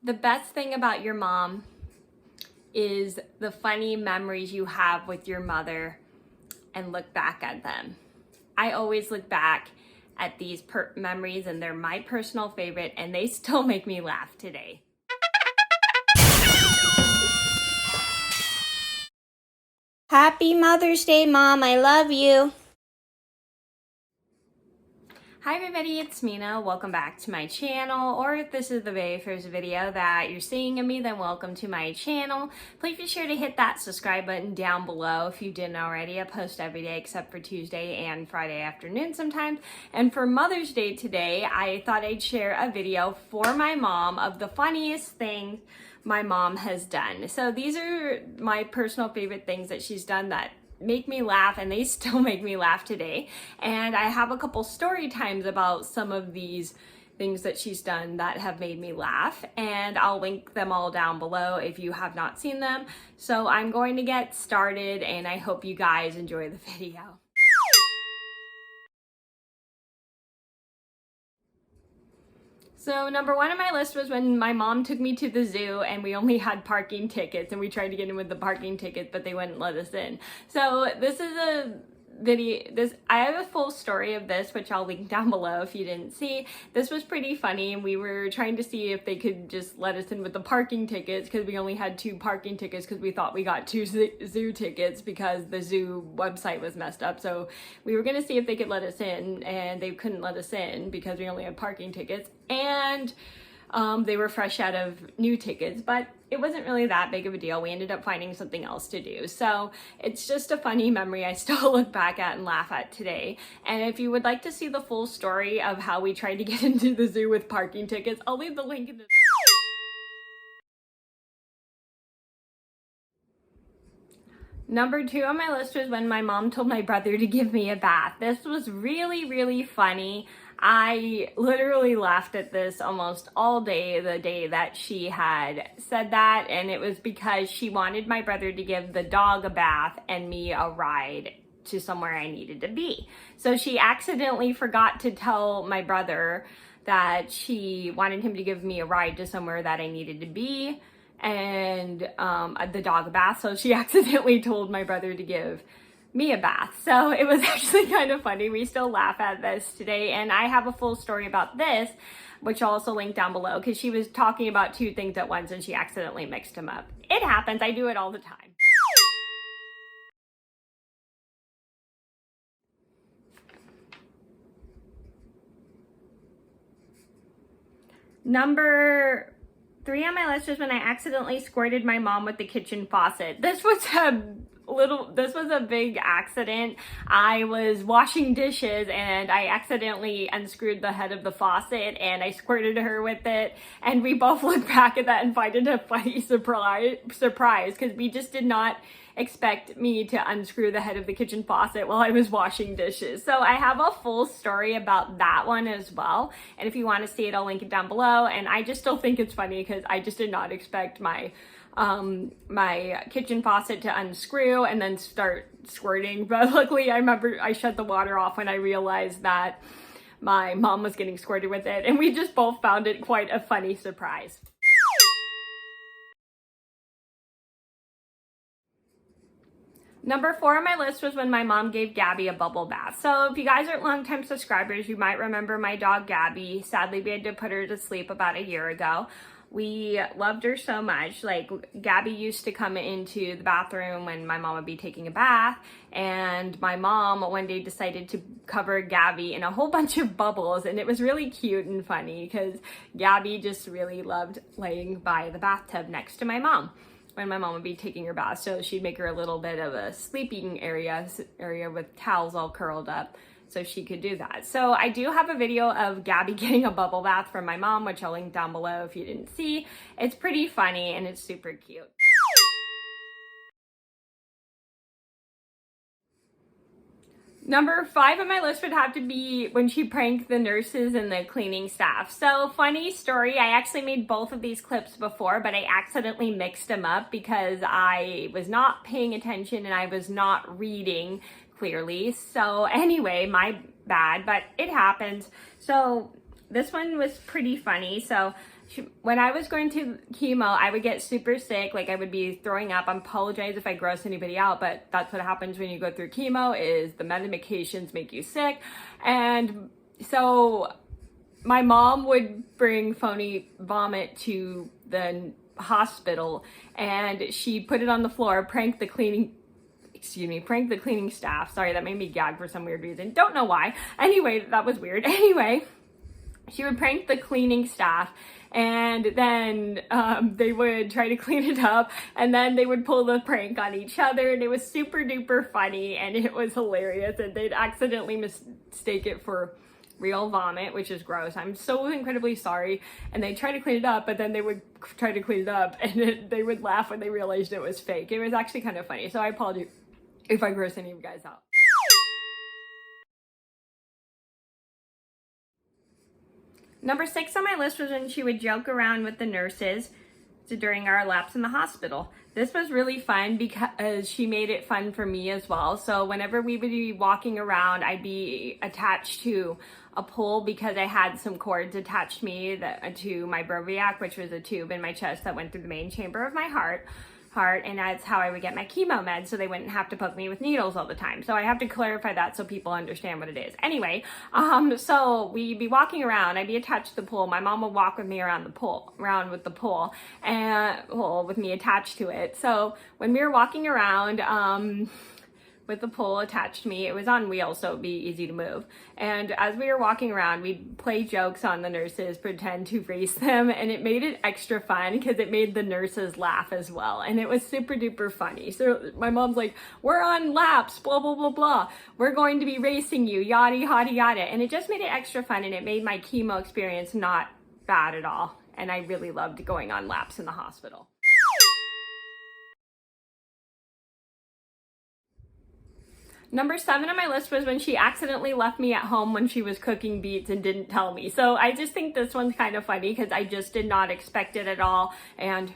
The best thing about your mom is the funny memories you have with your mother and look back at them. I always look back at these memories and they're my personal favorite and they still make me laugh today. Happy Mother's Day, Mom. I love you. Hi everybody, it's Mena. Welcome back to my channel, or if this is the very first video that you're seeing of me, then welcome to my channel. Please be sure to hit that subscribe button down below if you didn't already. I post every day except for Tuesday and Friday afternoon sometimes. And for Mother's Day today, I thought I'd share a video for my mom of the funniest things my mom has done. So these are my personal favorite things that she's done that make me laugh, and they still make me laugh today. And I have a couple story times about some of these things that she's done that have made me laugh, and I'll link them all down below if you have not seen them. So I'm going to get started and I hope you guys enjoy the video. So number one on my list was when my mom took me to the zoo and we only had parking tickets, and we tried to get in with the parking tickets, but they wouldn't let us in. So this is a video, I have a full story of this, which I'll link down below if you didn't see. This was pretty funny, and we were trying to see if they could just let us in with the parking tickets because we only had 2 parking tickets because we thought we got 2 zoo tickets because the zoo website was messed up. So we were gonna see if they could let us in, and they couldn't let us in because we only had parking tickets, and they were fresh out of new tickets, but it wasn't really that big of a deal. We ended up finding something else to do. So it's just a funny memory I still look back at and laugh at today. And if you would like to see the full story of how we tried to get into the zoo with parking tickets, I'll leave the link in the Number 2 on my list was when my mom told my brother to give me a bath. This was really, really funny. I literally laughed at this almost all day, the day that she had said that, and it was because she wanted my brother to give the dog a bath and me a ride to somewhere I needed to be. So she accidentally forgot to tell my brother that she wanted him to give me a ride to somewhere that I needed to be, and the dog a bath. So she accidentally told my brother to give me a bath. So it was actually kind of funny. We still laugh at this today, and I have a full story about this, which I'll also link down below, because she was talking about 2 things at once and she accidentally mixed them up. It happens. I do it all the time. Number 3 on my list was when I accidentally squirted my mom with the kitchen faucet. This was a big accident. I was washing dishes and I accidentally unscrewed the head of the faucet and I squirted her with it, and we both looked back at that and find it a funny surprise because we just did not expect me to unscrew the head of the kitchen faucet while I was washing dishes. So I have a full story about that one as well, and if you want to see it, I'll link it down below. And I just still think it's funny because I just did not expect my my kitchen faucet to unscrew and then start squirting, but luckily I remember I shut the water off when I realized that my mom was getting squirted with it, and we just both found it quite a funny surprise. Number 4 on my list was when my mom gave Gabby a bubble bath. So if you guys are longtime subscribers, you might remember my dog Gabby. Sadly, we had to put her to sleep about a year ago. We loved her so much. Like, Gabby used to come into the bathroom when my mom would be taking a bath, and my mom one day decided to cover Gabby in a whole bunch of bubbles, and it was really cute and funny because Gabby just really loved laying by the bathtub next to my mom when my mom would be taking her bath. So she'd make her a little bit of a sleeping area with towels all curled up so she could do that. So I do have a video of Gabby getting a bubble bath from my mom, which I'll link down below if you didn't see. It's pretty funny and it's super cute. Number 5 on my list would have to be when she pranked the nurses and the cleaning staff. So, funny story, I actually made both of these clips before, but I accidentally mixed them up because I was not paying attention and I was not reading clearly. So anyway, my bad, but it happens. So this one was pretty funny. So when I was going to chemo, I would get super sick. Like I would be throwing up. I apologize if I gross anybody out, but that's what happens when you go through chemo is the medications make you sick. And so my mom would bring phony vomit to the hospital and she put it on the floor, pranked the cleaning staff. Sorry, that made me gag for some weird reason. Don't know why. Anyway, that was weird. Anyway, she would prank the cleaning staff and then they would try to clean it up and then they would pull the prank on each other and it was super duper funny and it was hilarious and they'd accidentally mistake it for real vomit, which is gross. I'm so incredibly sorry. And they try to clean it up, but then they would try to clean it up and they would laugh when they realized it was fake. It was actually kind of funny. So I apologize if I gross any of you guys out. Number 6 on my list was when she would joke around with the nurses during our laps in the hospital. This was really fun because she made it fun for me as well. So whenever we would be walking around, I'd be attached to a pole because I had some cords attached to me to my Broviac, which was a tube in my chest that went through the main chamber of my heart, and that's how I would get my chemo meds so they wouldn't have to poke me with needles all the time. So I have to clarify that so people understand what it is. Anyway, so we'd be walking around, I'd be attached to the pole. My mom would walk with me around with the pole and with me attached to it. So when we were walking around, with the pole attached to me. It was on wheels, so it'd be easy to move. And as we were walking around, we'd play jokes on the nurses, pretend to race them, and it made it extra fun because it made the nurses laugh as well. And it was super duper funny. So my mom's like, we're on laps, blah, blah, blah, blah. We're going to be racing you, yada, yada, yada. And it just made it extra fun, and it made my chemo experience not bad at all. And I really loved going on laps in the hospital. Number 7 on my list was when she accidentally left me at home when she was cooking beets and didn't tell me. So I just think this one's kind of funny because I just did not expect it at all. And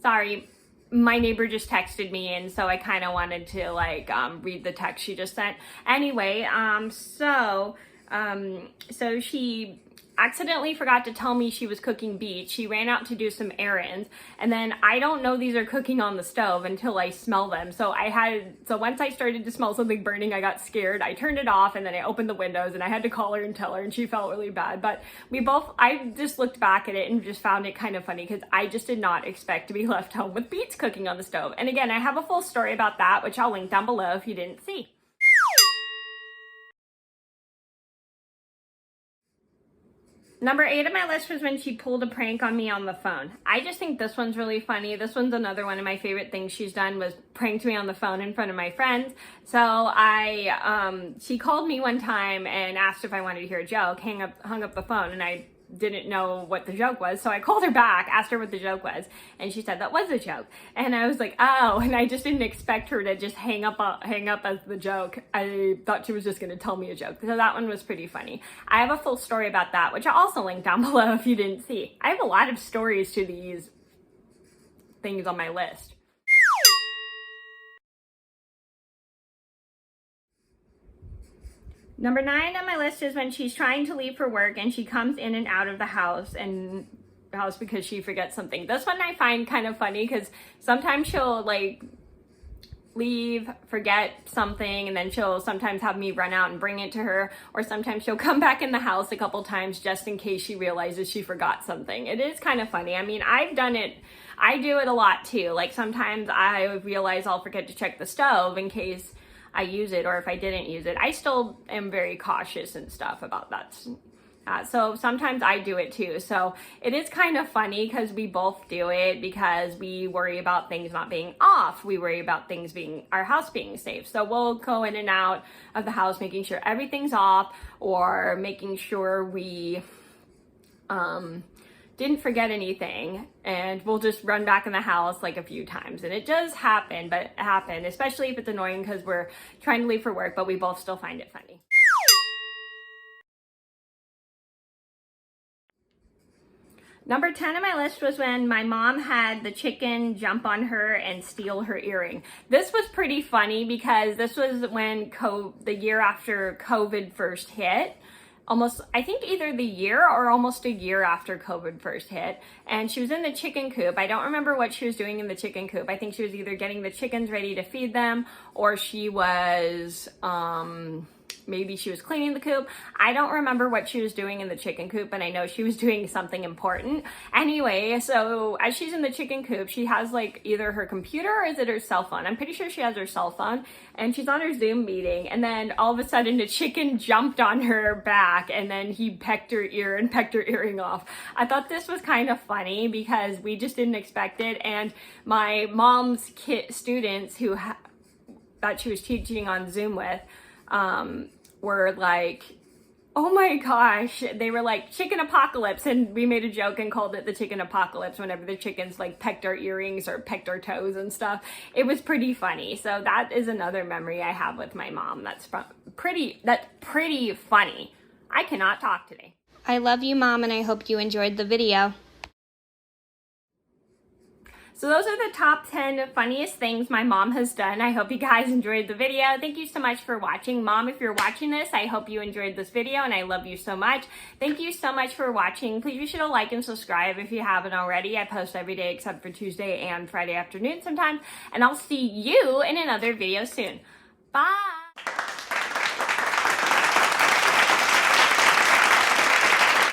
sorry, my neighbor just texted me and so I kind of wanted to read the text she just sent. Anyway, so she accidentally forgot to tell me she was cooking beets. She ran out to do some errands, and then I don't know these are cooking on the stove until I smell them. So once I started to smell something burning, I got scared. I turned it off and then I opened the windows and I had to call her and tell her, and she felt really bad. But I just looked back at it and just found it kind of funny because I just did not expect to be left home with beets cooking on the stove. And again, I have a full story about that, which I'll link down below if you didn't see. Number 8 on my list was when she pulled a prank on me on the phone. I just think this one's really funny. This one's another one of my favorite things she's done was pranked me on the phone in front of my friends. So she called me one time and asked if I wanted to hear a joke, hung up the phone, and I didn't know what the joke was. So I called her back, asked her what the joke was, and she said that was a joke. And I was like, oh, and I just didn't expect her to just hang up as the joke. I thought she was just going to tell me a joke. So that one was pretty funny. I have a full story about that, which I'll also link down below if you didn't see. I have a lot of stories to these things on my list. Number 9 on my list is when she's trying to leave for work and she comes in and out of the house because she forgets something. This one I find kind of funny because sometimes she'll leave, forget something, and then she'll sometimes have me run out and bring it to her, or sometimes she'll come back in the house a couple times just in case she realizes she forgot something. It is kind of funny. I mean, I've done it. I do it a lot too. Like sometimes I realize I'll forget to check the stove in case I use it, or if I didn't use it. I still am very cautious and stuff about that. So sometimes I do it too. So it is kind of funny because we both do it because we worry about things not being off. We worry about our house being safe. So we'll go in and out of the house making sure everything's off, or making sure we didn't forget anything, and we'll just run back in the house like a few times. And it does happen, especially if it's annoying because we're trying to leave for work, but we both still find it funny. Number 10 on my list was when my mom had the chicken jump on her and steal her earring. This was pretty funny because this was when the year after COVID first hit. almost, I think either the year or almost a year after COVID first hit. And she was in the chicken coop. I don't remember what she was doing in the chicken coop. I think she was either getting the chickens ready to feed them, or she was, maybe she was cleaning the coop. I don't remember what she was doing in the chicken coop, but I know she was doing something important. Anyway, so as she's in the chicken coop, she has like either her computer or is it her cell phone? I'm pretty sure she has her cell phone, and she's on her Zoom meeting, and then all of a sudden a chicken jumped on her back and then he pecked her ear and pecked her earring off. I thought this was kind of funny because we just didn't expect it, and my mom's students that she was teaching on Zoom with, were like, oh my gosh, they were like, chicken apocalypse, and we made a joke and called it the chicken apocalypse whenever the chickens like pecked our earrings or pecked our toes and stuff. It was pretty funny. So that is another memory I have with my mom that's pretty funny. I cannot talk today. I love you, Mom, and I hope you enjoyed the video. So those are the top 10 funniest things my mom has done. I hope you guys enjoyed the video. Thank you so much for watching. Mom, if you're watching this, I hope you enjoyed this video, and I love you so much. Thank you so much for watching. Please be sure to like and subscribe if you haven't already. I post every day except for Tuesday and Friday afternoon sometimes, and I'll see you in another video soon. Bye!